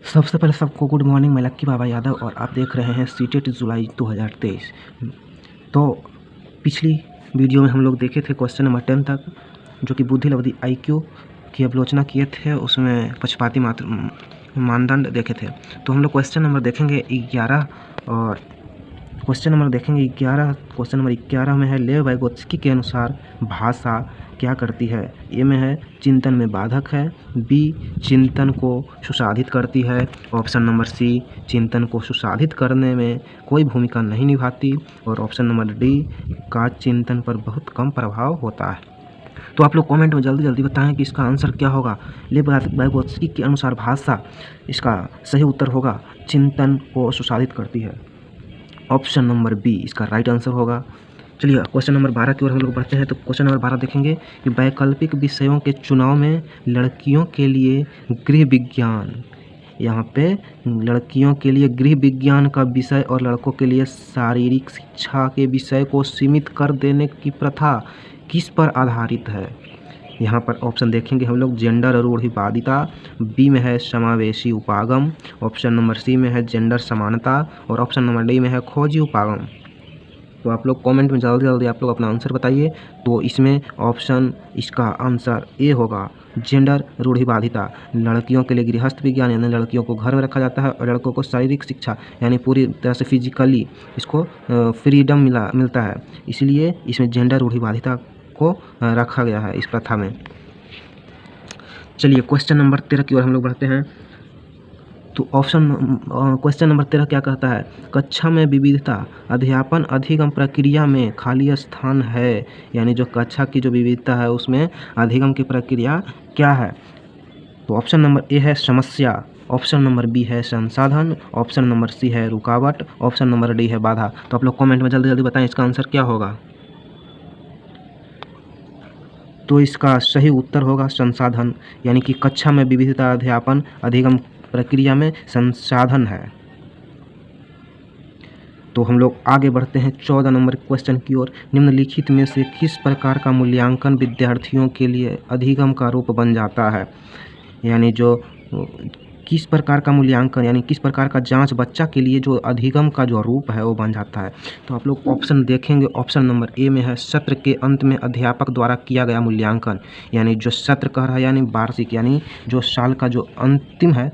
सबसे पहले सबको गुड मॉर्निंग। मैं लक्की बाबा यादव और आप देख रहे हैं सीटेट जुलाई 2023। तो पिछली वीडियो में हम लोग देखे थे क्वेश्चन नंबर 10 तक, जो कि बुद्धि लब्धि IQ की आलोचना किए थे। उसमें पक्षपाती मानदंड देखे थे। तो हम लोग क्वेश्चन नंबर देखेंगे 11 और क्वेश्चन नंबर 11 में है लेव वाइगोत्स्की के अनुसार भाषा क्या करती है। ए में है चिंतन में बाधक है, बी चिंतन को सुसाधित करती है, ऑप्शन नंबर सी चिंतन को सुसाधित करने में कोई भूमिका नहीं निभाती, और ऑप्शन नंबर डी का चिंतन पर बहुत कम प्रभाव होता है। तो आप लोग कमेंट में जल्दी जल्दी बताएं कि इसका आंसर क्या होगा। लेव वाइगोत्स्की के अनुसार भाषा, इसका सही उत्तर होगा चिंतन को सुसाधित करती है। ऑप्शन नंबर बी इसका राइट आंसर होगा। चलिए क्वेश्चन नंबर 12 की ओर हम लोग बढ़ते हैं। तो क्वेश्चन नंबर 12 देखेंगे कि वैकल्पिक विषयों के चुनाव में लड़कियों के लिए गृह विज्ञान, यहाँ पे लड़कियों के लिए गृह विज्ञान का विषय और लड़कों के लिए शारीरिक शिक्षा के विषय को सीमित कर देने की प्रथा किस पर आधारित है। यहाँ पर ऑप्शन देखेंगे हम लोग जेंडर रूढ़िवादिता, बी में है समावेशी उपागम, ऑप्शन नंबर सी में है जेंडर समानता, और ऑप्शन नंबर डी में है खोजी उपागम। तो आप लोग कमेंट में जल्दी जल्दी आप लोग अपना आंसर बताइए। तो इसमें ऑप्शन इसका आंसर ए होगा जेंडर रूढ़िवादिता। लड़कियों के लिए गृहस्थ विज्ञान यानी लड़कियों को घर में रखा जाता है, और लड़कों को शारीरिक शिक्षा यानी पूरी तरह से फिजिकली इसको फ्रीडम मिलता है, इसलिए इसमें जेंडर रूढ़िवादिता को रखा गया है इस प्रथा में। चलिए क्वेश्चन नंबर 13 की ओर हम लोग बढ़ते हैं। तो क्वेश्चन नंबर 13 क्या कहता है, कक्षा में विविधता अध्यापन अधिगम प्रक्रिया में खाली स्थान है, यानी जो कक्षा की जो विविधता है उसमें अधिगम की प्रक्रिया क्या है। तो ऑप्शन नंबर ए है समस्या, ऑप्शन नंबर बी है संसाधन, ऑप्शन नंबर सी है रुकावट, ऑप्शन नंबर डी है बाधा। तो आप लोग कमेंट में जल्दी जल्दी बताएं इसका आंसर क्या होगा। तो इसका सही उत्तर होगा संसाधन, यानी कि कक्षा में विविधता अध्यापन अधिगम प्रक्रिया में संसाधन है। तो हम लोग आगे बढ़ते हैं 14 नंबर क्वेश्चन की ओर। निम्नलिखित में से किस प्रकार का मूल्यांकन विद्यार्थियों के लिए अधिगम का रूप बन जाता है, यानी जो किस प्रकार का मूल्यांकन यानी किस प्रकार का जांच बच्चा के लिए जो अधिगम का जो रूप है वो बन जाता है। तो आप लोग ऑप्शन देखेंगे, ऑप्शन नंबर ए में है सत्र के अंत में अध्यापक द्वारा किया गया मूल्यांकन, यानी जो सत्र कह रहा है यानी वार्षिक, यानी जो साल का जो अंतिम है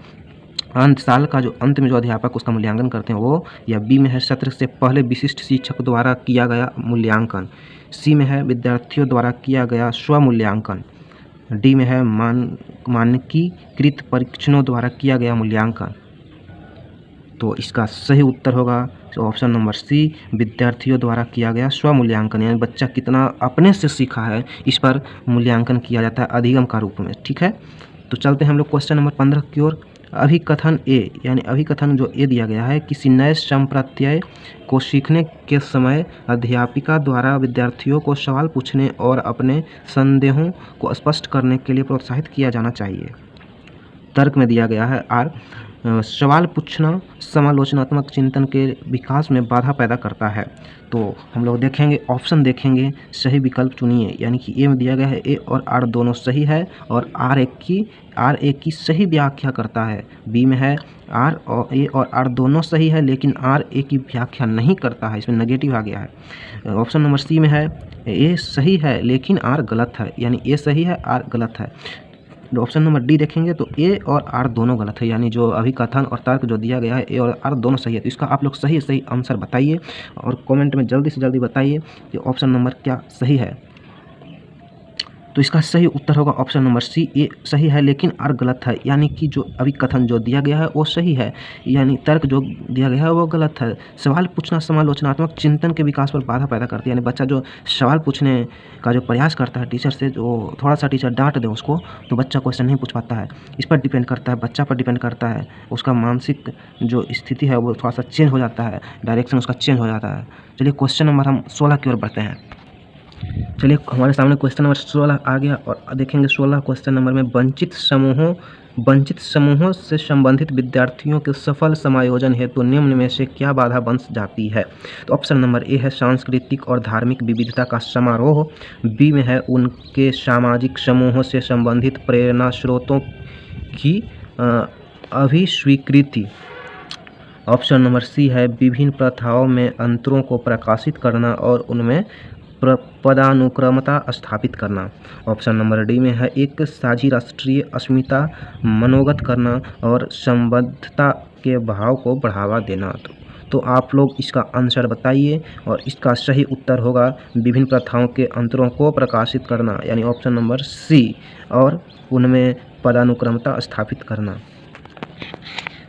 साल का जो अंत में जो अध्यापक उसका मूल्यांकन करते हैं वो, या बी में है सत्र से पहले विशिष्ट शिक्षक द्वारा किया गया मूल्यांकन, सी में है विद्यार्थियों द्वारा किया गया स्वमूल्यांकन, डी में है मानकीकृत परीक्षणों द्वारा किया गया मूल्यांकन। तो इसका सही उत्तर होगा ऑप्शन नंबर सी विद्यार्थियों द्वारा किया गया स्वमूल्यांकन, यानी बच्चा कितना अपने से सीखा है इस पर मूल्यांकन किया जाता है अधिगम का रूप में। ठीक है, तो चलते हैं हम लोग क्वेश्चन नंबर 15 की ओर। अभिकथन ए, यानी अभिकथन जो ए दिया गया है, किसी नए संप्रत्यय को सीखने के समय अध्यापिका द्वारा विद्यार्थियों को सवाल पूछने और अपने संदेहों को स्पष्ट करने के लिए प्रोत्साहित किया जाना चाहिए। तर्क में दिया गया है आर, सवाल पूछना समालोचनात्मक चिंतन के विकास में बाधा पैदा करता है। तो हम लोग देखेंगे, ऑप्शन देखेंगे, सही विकल्प चुनिए, यानी कि ए में दिया गया है ए और आर दोनों सही है, और आर एक की सही व्याख्या करता है। बी में है आर और ए और आर दोनों सही है लेकिन आर ए की व्याख्या नहीं करता है, इसमें नेगेटिव आ गया है। ऑप्शन नंबर सी में है ए सही है लेकिन आर गलत है, यानी ए सही है आर गलत है। ऑप्शन नंबर डी देखेंगे तो ए और आर दोनों गलत है, यानी जो अभिकथन और तर्क जो दिया गया है ए और आर दोनों सही है। तो इसका आप लोग सही आंसर बताइए और कमेंट में जल्दी से जल्दी बताइए कि ऑप्शन नंबर क्या सही है। तो इसका सही उत्तर होगा ऑप्शन नंबर सी, ए सही है लेकिन आर गलत है, यानी कि जो अभिकथन जो दिया गया है वो सही है, यानी तर्क जो दिया गया है वो गलत है। सवाल पूछना समालोचनात्मक चिंतन के विकास पर बाधा पैदा करती है, यानी बच्चा जो सवाल पूछने का जो प्रयास करता है टीचर से, जो थोड़ा सा टीचर डांट दे उसको तो बच्चा क्वेश्चन नहीं पूछ पाता है। इस पर डिपेंड करता है, बच्चा पर डिपेंड करता है, उसका मानसिक जो स्थिति है वो थोड़ा सा चेंज हो जाता है, डायरेक्शन उसका चेंज हो जाता है। चलिए क्वेश्चन नंबर हम 16 की ओर बढ़ते हैं। चलिए हमारे सामने क्वेश्चन नंबर 16 आ गया और देखेंगे 16 क्वेश्चन नंबर में वंचित समूहों से संबंधित विद्यार्थियों के सफल समायोजन हेतु निम्न में से क्या बाधा बन जाती है। तो ऑप्शन नंबर ए है सांस्कृतिक और धार्मिक विविधता का समारोह, बी में है उनके सामाजिक समूहों से संबंधित प्रेरणा स्रोतों की अभिस्वीकृति। ऑप्शन नंबर सी है विभिन्न प्रथाओं में अंतरों को प्रकाशित करना और उनमें पदानुक्रमता स्थापित करना। ऑप्शन नंबर डी में है एक साझी राष्ट्रीय अस्मिता मनोगत करना और संबद्धता के भाव को बढ़ावा देना। तो आप लोग इसका आंसर बताइए और इसका सही उत्तर होगा विभिन्न प्रथाओं के अंतरों को प्रकाशित करना, यानी ऑप्शन नंबर सी, और उनमें पदानुक्रमता स्थापित करना।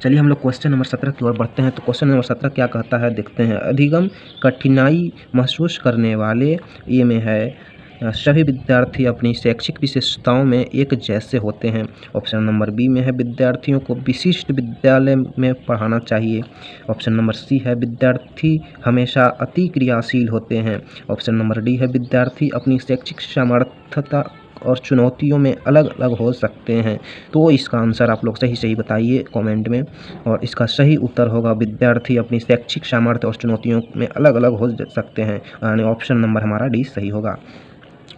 चलिए हम लोग क्वेश्चन नंबर 17 की ओर बढ़ते हैं। तो क्वेश्चन नंबर 17 क्या कहता है देखते हैं। अधिगम कठिनाई महसूस करने वाले, ये में है सभी विद्यार्थी अपनी शैक्षिक विशेषताओं में एक जैसे होते हैं। ऑप्शन नंबर बी में है विद्यार्थियों को विशिष्ट विद्यालय में पढ़ाना चाहिए। ऑप्शन नंबर सी है विद्यार्थी हमेशा अति क्रियाशील होते हैं। ऑप्शन नंबर डी है विद्यार्थी अपनी शैक्षिक सामर्थ्यता और चुनौतियों में अलग अलग हो सकते हैं। तो इसका आंसर आप लोग सही सही बताइए कमेंट में, और इसका सही उत्तर होगा विद्यार्थी अपनी शैक्षिक सामर्थ्य और चुनौतियों में अलग अलग हो सकते हैं, यानी ऑप्शन नंबर हमारा डी सही होगा।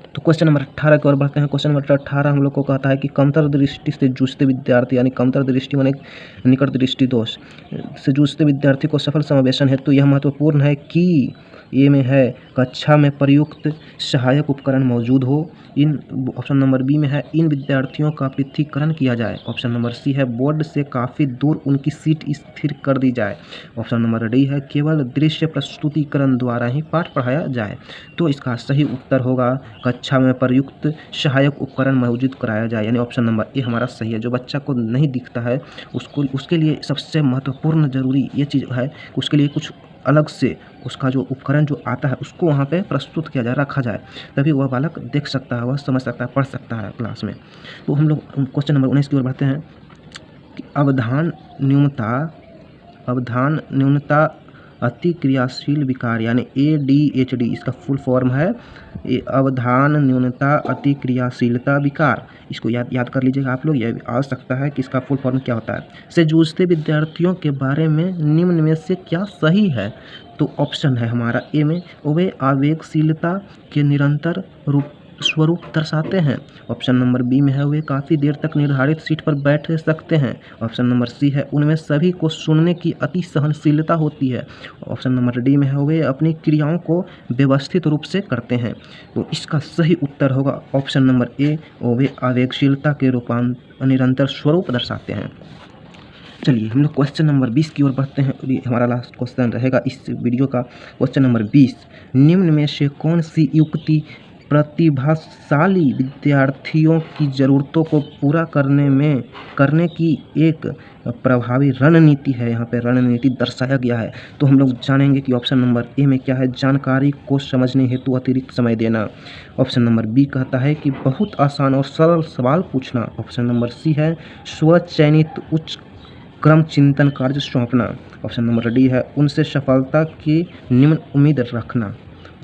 तो क्वेश्चन नंबर 18 की ओर बढ़ते हैं। क्वेश्चन नंबर 18 हम लोग को कहता है कि कमतर दृष्टि से जूझते विद्यार्थी, यानी कमतर दृष्टि माने निकट दृष्टि दोष से जूझते विद्यार्थी को सफल समावेशन हेतु यह महत्वपूर्ण है कि ये में है कक्षा में प्रयुक्त सहायक उपकरण मौजूद हो। इन ऑप्शन नंबर बी में है इन विद्यार्थियों का पृथक्करण किया जाए। ऑप्शन नंबर सी है बोर्ड से काफ़ी दूर उनकी सीट स्थिर कर दी जाए। ऑप्शन नंबर डी है केवल दृश्य प्रस्तुतिकरण द्वारा ही पाठ पढ़ाया जाए। तो इसका सही उत्तर होगा कक्षा में प्रयुक्त सहायक उपकरण मौजूद कराया जाए, यानी ऑप्शन नंबर ए हमारा सही है। जो बच्चा को नहीं दिखता है उसके लिए सबसे महत्वपूर्ण ज़रूरी ये चीज़ है, उसके लिए कुछ अलग से उसका जो उपकरण जो आता है उसको वहाँ पे प्रस्तुत किया जाए, रखा जाए, तभी वह बालक देख सकता है, वह समझ सकता है, पढ़ सकता है क्लास में। तो हम लोग क्वेश्चन नंबर 19 की ओर बढ़ते हैं कि अवधान न्यूनता अति क्रियाशील विकार, यानी ADHD, इसका फुल फॉर्म है अवधान न्यूनता अति क्रियाशीलता विकार। इसको याद कर लीजिएगा आप लोग, यह आ सकता है कि इसका फुल फॉर्म क्या होता है। से जूझते विद्यार्थियों के बारे में निम्न में से क्या सही है। तो ऑप्शन है हमारा ए में वे आवेगशीलता के निरंतर स्वरूप दर्शाते हैं। ऑप्शन नंबर बी में है वे काफ़ी देर तक निर्धारित सीट पर बैठ सकते हैं। ऑप्शन नंबर सी है उनमें सभी को सुनने की अति सहनशीलता होती है। ऑप्शन नंबर डी में है वे अपनी क्रियाओं को व्यवस्थित रूप से करते हैं। तो इसका सही उत्तर होगा ऑप्शन नंबर ए, वे आवेगशीलता के निरंतर स्वरूप दर्शाते हैं। चलिए हम लोग क्वेश्चन नंबर 20 की ओर बढ़ते हैं। ये हमारा लास्ट क्वेश्चन रहेगा इस वीडियो का। क्वेश्चन नंबर 20, निम्न में से कौन सी युक्ति प्रतिभाशाली विद्यार्थियों की ज़रूरतों को पूरा करने की एक प्रभावी रणनीति है। यहाँ पे रणनीति दर्शाया गया है। तो हम लोग जानेंगे कि ऑप्शन नंबर ए में क्या है, जानकारी को समझने हेतु अतिरिक्त समय देना। ऑप्शन नंबर बी कहता है कि बहुत आसान और सरल सवाल पूछना। ऑप्शन नंबर सी है स्वचयनित उच्च क्रम चिंतन कार्य सौंपना। ऑप्शन नंबर डी है उनसे सफलता की निम्न उम्मीद रखना।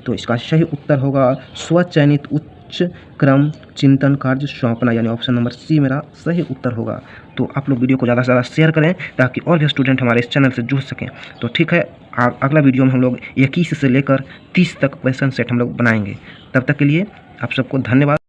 तो इसका सही उत्तर होगा स्वचयनित उच्च क्रम चिंतन कार्य सौंपना, यानी ऑप्शन नंबर सी मेरा सही उत्तर होगा। तो आप लोग वीडियो को ज़्यादा से ज़्यादा शेयर करें ताकि और भी स्टूडेंट हमारे इस चैनल से जुड़ सकें। तो ठीक है, अगला वीडियो में हम लोग 21 से लेकर 30 तक क्वेश्चन सेट हम लोग बनाएंगे। तब तक के लिए आप सबको धन्यवाद।